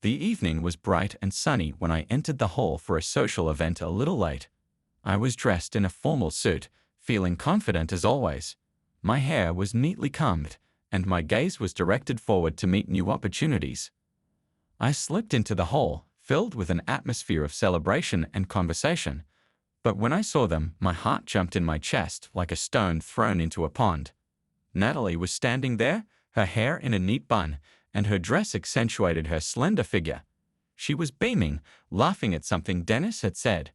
The evening was bright and sunny when I entered the hall for a social event a little late. I was dressed in a formal suit, feeling confident as always. My hair was neatly combed, and my gaze was directed forward to meet new opportunities. I slipped into the hall, filled with an atmosphere of celebration and conversation. But when I saw them, my heart jumped in my chest like a stone thrown into a pond. Natalie was standing there, her hair in a neat bun, and her dress accentuated her slender figure. She was beaming, laughing at something Dennis had said.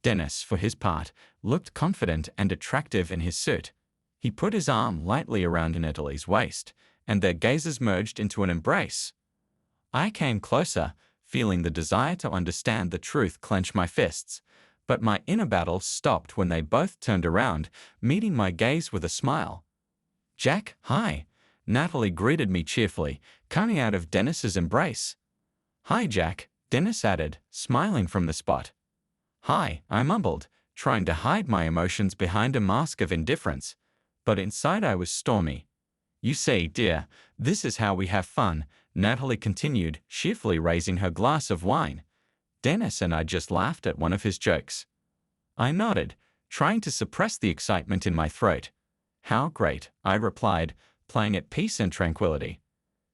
Dennis, for his part, looked confident and attractive in his suit. He put his arm lightly around Natalie's waist, and their gazes merged into an embrace. I came closer, feeling the desire to understand the truth clench my fists. But my inner battle stopped when they both turned around, meeting my gaze with a smile. "Jack, hi," Natalie greeted me cheerfully, coming out of Dennis's embrace. "Hi, Jack," Dennis added, smiling from the spot. "Hi," I mumbled, trying to hide my emotions behind a mask of indifference. But inside I was stormy. "You see, dear, this is how we have fun," Natalie continued, cheerfully raising her glass of wine. Dennis and I just laughed at one of his jokes. I nodded, trying to suppress the excitement in my throat. "How great," I replied, playing at peace and tranquility.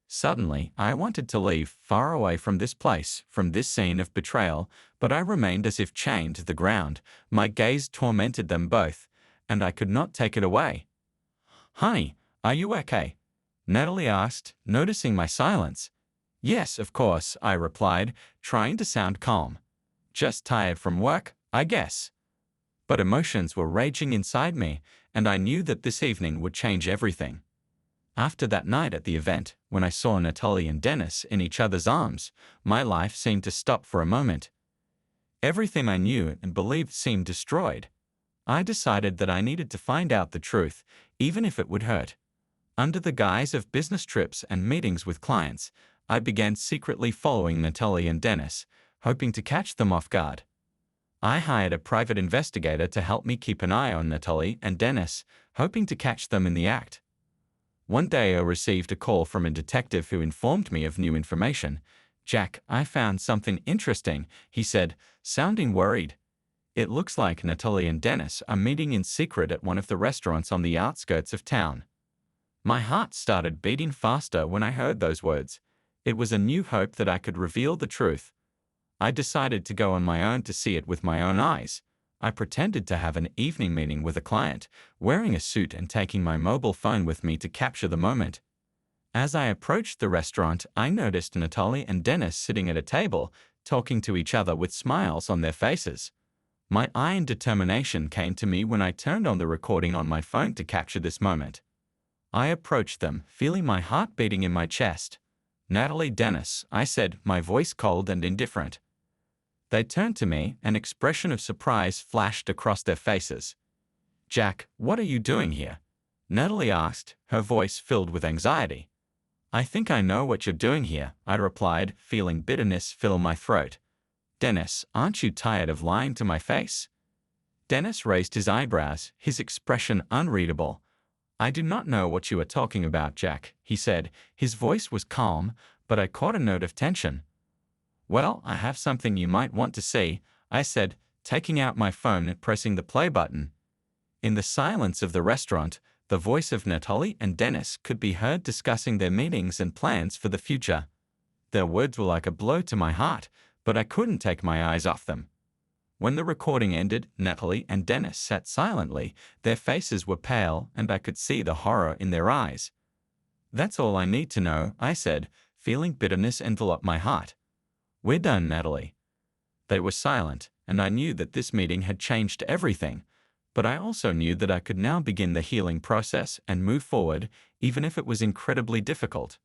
Suddenly, I wanted to leave, far away from this place, from this scene of betrayal, but I remained as if chained to the ground. My gaze tormented them both, and I could not take it away. "Honey, are you okay?" Natalie asked, noticing my silence. "Yes, of course," I replied, trying to sound calm. "Just tired from work, I guess." But emotions were raging inside me, and I knew that this evening would change everything. After that night at the event, when I saw Natalie and Dennis in each other's arms, my life seemed to stop for a moment. Everything I knew and believed seemed destroyed. I decided that I needed to find out the truth, even if it would hurt. Under the guise of business trips and meetings with clients, I began secretly following Natalie and Dennis, hoping to catch them off guard. I hired a private investigator to help me keep an eye on Natalie and Dennis, hoping to catch them in the act. One day I received a call from a detective who informed me of new information. "Jack, I found something interesting," he said, sounding worried. "It looks like Natalie and Dennis are meeting in secret at one of the restaurants on the outskirts of town." My heart started beating faster when I heard those words. It was a new hope that I could reveal the truth. I decided to go on my own to see it with my own eyes. I pretended to have an evening meeting with a client, wearing a suit and taking my mobile phone with me to capture the moment. As I approached the restaurant, I noticed Natalie and Dennis sitting at a table, talking to each other with smiles on their faces. My iron determination came to me when I turned on the recording on my phone to capture this moment. I approached them, feeling my heart beating in my chest. "Natalie, Dennis," I said, my voice cold and indifferent. They turned to me, an expression of surprise flashed across their faces. "Jack, what are you doing here?" Natalie asked, her voice filled with anxiety. "I think I know what you're doing here," I replied, feeling bitterness fill my throat. "Dennis, aren't you tired of lying to my face?" Dennis raised his eyebrows, his expression unreadable. "I do not know what you are talking about, Jack," he said. His voice was calm, but I caught a note of tension. "Well, I have something you might want to see," I said, taking out my phone and pressing the play button. In the silence of the restaurant, the voice of Natalie and Dennis could be heard discussing their meetings and plans for the future. Their words were like a blow to my heart, but I couldn't take my eyes off them. When the recording ended, Natalie and Dennis sat silently. Their faces were pale, and I could see the horror in their eyes. "That's all I need to know," I said, feeling bitterness envelop my heart. "We're done, Natalie." They were silent, and I knew that this meeting had changed everything. But I also knew that I could now begin the healing process and move forward, even if it was incredibly difficult.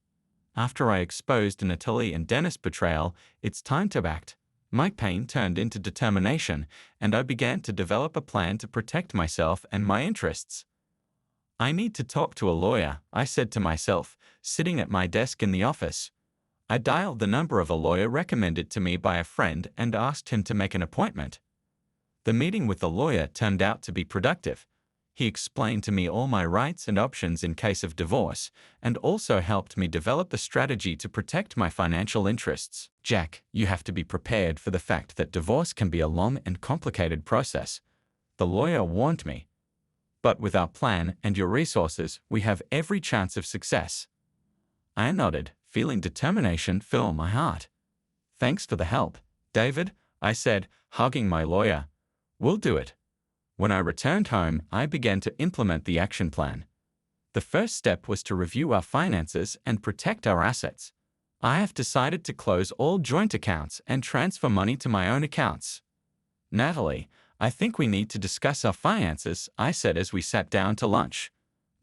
After I exposed Natalie and Dennis' betrayal, it's time to act. My pain turned into determination, and I began to develop a plan to protect myself and my interests. "I need to talk to a lawyer," I said to myself, sitting at my desk in the office. I dialed the number of a lawyer recommended to me by a friend and asked him to make an appointment. The meeting with the lawyer turned out to be productive. He explained to me all my rights and options in case of divorce, and also helped me develop the strategy to protect my financial interests. Jack, you have to be prepared for the fact that divorce can be a long and complicated process, the lawyer warned me. But with our plan and your resources, we have every chance of success. I nodded, feeling determination fill my heart. Thanks for the help, David, I said, hugging my lawyer. We'll do it. When I returned home, I began to implement the action plan. The first step was to review our finances and protect our assets. I have decided to close all joint accounts and transfer money to my own accounts. Natalie, I think we need to discuss our finances, I said as we sat down to lunch.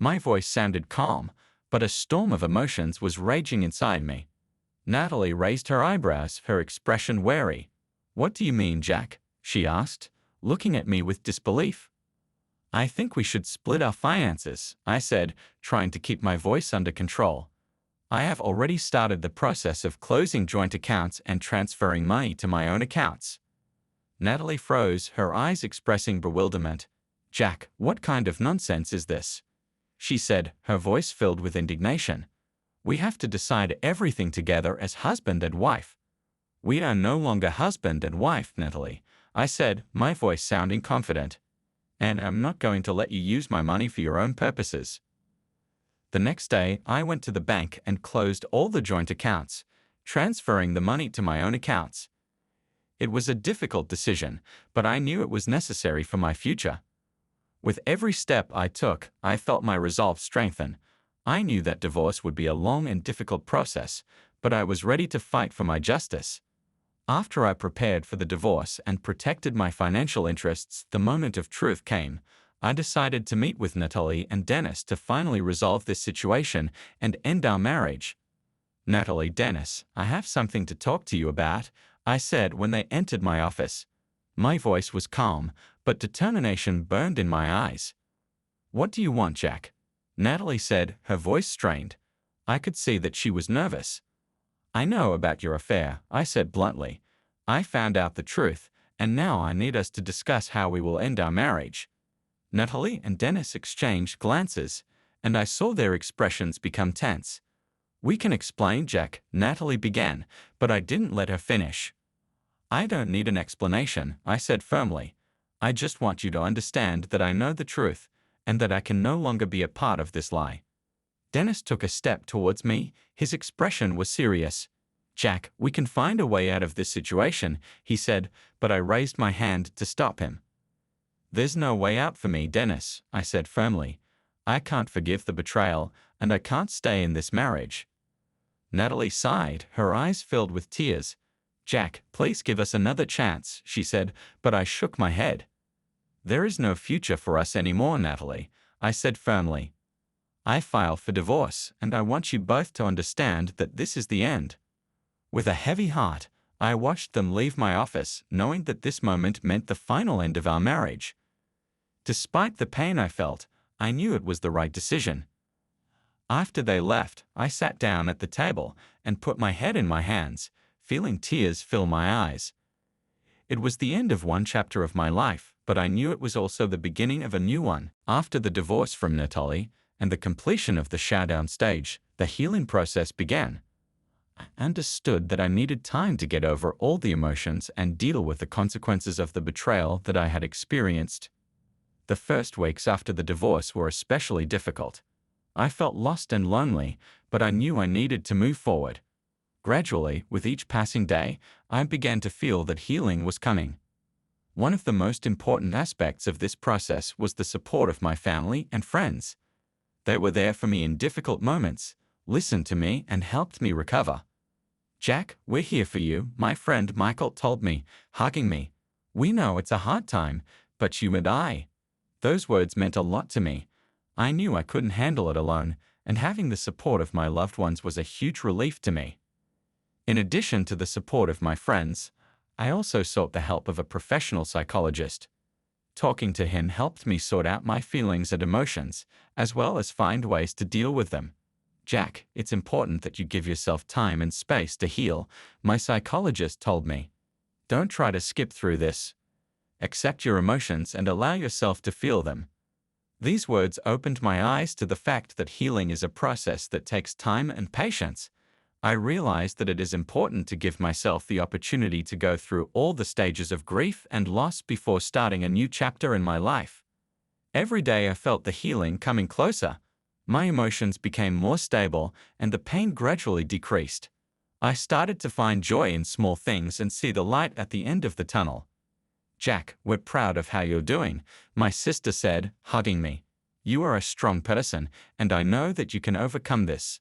My voice sounded calm, but a storm of emotions was raging inside me. Natalie raised her eyebrows, her expression wary. What do you mean, Jack? She asked, looking at me with disbelief. I think we should split our finances, I said, trying to keep my voice under control. I have already started the process of closing joint accounts and transferring money to my own accounts. Natalie froze, her eyes expressing bewilderment. Jack, what kind of nonsense is this? She said, her voice filled with indignation. We have to decide everything together as husband and wife. We are no longer husband and wife, Natalie, I said, my voice sounding confident. And I'm not going to let you use my money for your own purposes. The next day, I went to the bank and closed all the joint accounts, transferring the money to my own accounts. It was a difficult decision, but I knew it was necessary for my future. With every step I took, I felt my resolve strengthen. I knew that divorce would be a long and difficult process, but I was ready to fight for my justice. After I prepared for the divorce and protected my financial interests, the moment of truth came. I decided to meet with Natalie and Dennis to finally resolve this situation and end our marriage. Natalie, Dennis, I have something to talk to you about, I said when they entered my office. My voice was calm, but determination burned in my eyes. What do you want, Jack? Natalie said, her voice strained. I could see that she was nervous. I know about your affair, I said bluntly. I found out the truth, and now I need us to discuss how we will end our marriage. Natalie and Dennis exchanged glances, and I saw their expressions become tense. We can explain, Jack, Natalie began, but I didn't let her finish. I don't need an explanation, I said firmly. I just want you to understand that I know the truth, and that I can no longer be a part of this lie. Dennis took a step towards me, his expression was serious. Jack, we can find a way out of this situation, he said, but I raised my hand to stop him. There's no way out for me, Dennis, I said firmly. I can't forgive the betrayal, and I can't stay in this marriage. Natalie sighed, her eyes filled with tears. Jack, please give us another chance, she said, but I shook my head. There is no future for us anymore, Natalie, I said firmly. I filed for divorce, and I want you both to understand that this is the end. With a heavy heart, I watched them leave my office, knowing that this moment meant the final end of our marriage. Despite the pain I felt, I knew it was the right decision. After they left, I sat down at the table and put my head in my hands, feeling tears fill my eyes. It was the end of one chapter of my life, but I knew it was also the beginning of a new one. After the divorce from Natalie and the completion of the showdown stage, the healing process began. I understood that I needed time to get over all the emotions and deal with the consequences of the betrayal that I had experienced. The first weeks after the divorce were especially difficult. I felt lost and lonely, but I knew I needed to move forward. Gradually, with each passing day, I began to feel that healing was coming. One of the most important aspects of this process was the support of my family and friends. They were there for me in difficult moments, listened to me, and helped me recover. Jack, we're here for you, my friend Michael told me, hugging me. We know it's a hard time, but you and I. Those words meant a lot to me. I knew I couldn't handle it alone, and having the support of my loved ones was a huge relief to me. In addition to the support of my friends, I also sought the help of a professional psychologist. Talking to him helped me sort out my feelings and emotions, as well as find ways to deal with them. Jack, it's important that you give yourself time and space to heal, my psychologist told me. Don't try to skip through this. Accept your emotions and allow yourself to feel them. These words opened my eyes to the fact that healing is a process that takes time and patience. I realized that it is important to give myself the opportunity to go through all the stages of grief and loss before starting a new chapter in my life. Every day I felt the healing coming closer. My emotions became more stable and the pain gradually decreased. I started to find joy in small things and see the light at the end of the tunnel. "Jack, we're proud of how you're doing," my sister said, hugging me. "You are a strong person, and I know that you can overcome this."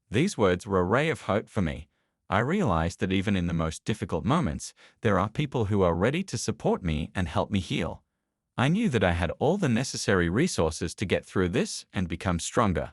These words were a ray of hope for me. I realized that even in the most difficult moments, there are people who are ready to support me and help me heal. I knew that I had all the necessary resources to get through this and become stronger.